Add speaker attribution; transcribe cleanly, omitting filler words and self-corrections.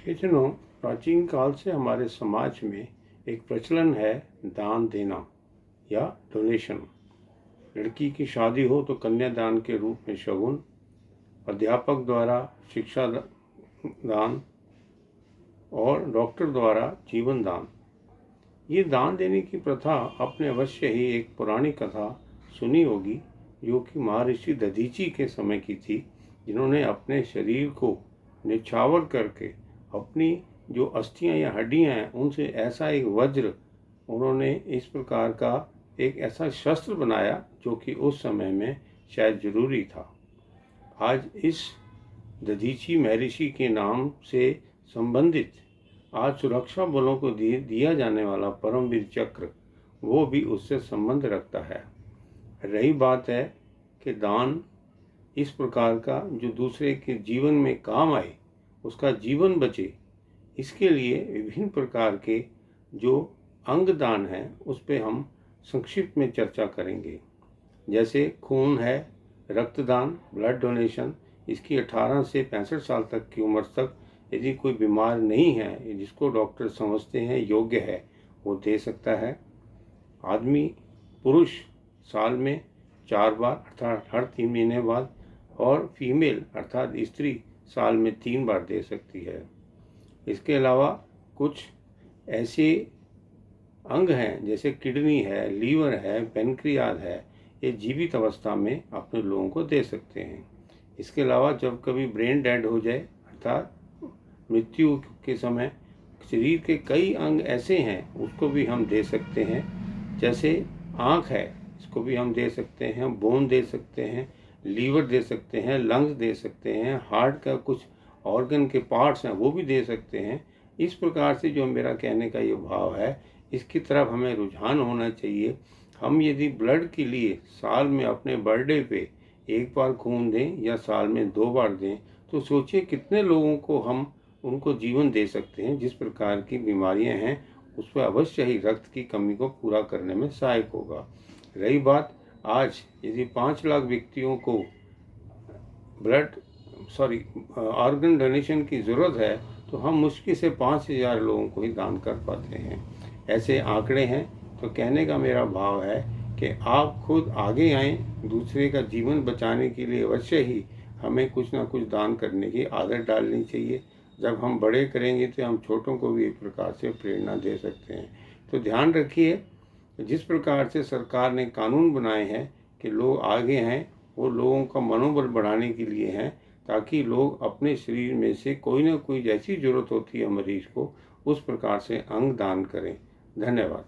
Speaker 1: प्रियजनों, प्राचीन काल से हमारे समाज में एक प्रचलन है दान देना या डोनेशन। लड़की की शादी हो तो कन्यादान के रूप में शगुन, अध्यापक द्वारा शिक्षा दान और डॉक्टर द्वारा जीवन दान। ये दान देने की प्रथा आपने अवश्य ही एक पुरानी कथा सुनी होगी, जो कि महर्षि दधीची के समय की थी, जिन्होंने अपने शरीर को निछावर करके अपनी जो अस्थियां या हड्डियां हैं उनसे ऐसा एक वज्र, उन्होंने इस प्रकार का एक ऐसा शस्त्र बनाया जो कि उस समय में शायद जरूरी था। आज इस दधीची महर्षि के नाम से संबंधित आज सुरक्षा बलों को दिया जाने वाला परमवीर चक्र, वो भी उससे संबंध रखता है। रही बात है कि दान इस प्रकार का जो दूसरे के जीवन में काम आए, उसका जीवन बचे, इसके लिए विभिन्न प्रकार के जो अंग दान हैं उस पर हम संक्षिप्त में चर्चा करेंगे। जैसे खून है, रक्तदान, ब्लड डोनेशन, इसकी 18 से 65 साल तक की उम्र तक यदि कोई बीमार नहीं है, जिसको डॉक्टर समझते हैं योग्य है, वो दे सकता है। आदमी पुरुष साल में 4 बार अर्थात हर 3 महीने बाद, और फीमेल अर्थात स्त्री साल में 3 बार दे सकती है। इसके अलावा कुछ ऐसे अंग हैं जैसे किडनी है, लीवर है, पेनक्रियाज है, ये जीवित अवस्था में अपने लोगों को दे सकते हैं। इसके अलावा जब कभी ब्रेन डेड हो जाए अर्थात मृत्यु के समय शरीर के कई अंग ऐसे हैं, उसको भी हम दे सकते हैं। जैसे आँख है, इसको भी हम दे सकते हैं, बोन दे सकते हैं, लीवर दे सकते हैं, लंग्स दे सकते हैं, हार्ट का कुछ ऑर्गन के पार्ट्स हैं वो भी दे सकते हैं। इस प्रकार से जो मेरा कहने का ये भाव है, इसकी तरफ हमें रुझान होना चाहिए। हम यदि ब्लड के लिए साल में अपने बर्थडे पे 1 बार खून दें या साल में 2 बार दें, तो सोचिए कितने लोगों को हम उनको जीवन दे सकते हैं। जिस प्रकार की बीमारियां हैं उस पर अवश्य ही रक्त की कमी को पूरा करने में सहायक होगा। रही बात, आज यदि 5 लाख व्यक्तियों को ऑर्गन डोनेशन की ज़रूरत है, तो हम मुश्किल से 5,000 लोगों को ही दान कर पाते हैं। ऐसे आंकड़े हैं। तो कहने का मेरा भाव है कि आप खुद आगे आएँ, दूसरे का जीवन बचाने के लिए अवश्य ही हमें कुछ ना कुछ दान करने की आदत डालनी चाहिए। जब हम बड़े करेंगे तो हम छोटों को भी एक प्रकार से प्रेरणा दे सकते हैं। तो ध्यान रखिए, जिस प्रकार से सरकार ने कानून बनाए हैं कि लोग आगे हैं, वो लोगों का मनोबल बढ़ाने के लिए हैं, ताकि लोग अपने शरीर में से कोई ना कोई जैसी ज़रूरत होती है मरीज को, उस प्रकार से अंग दान करें। धन्यवाद।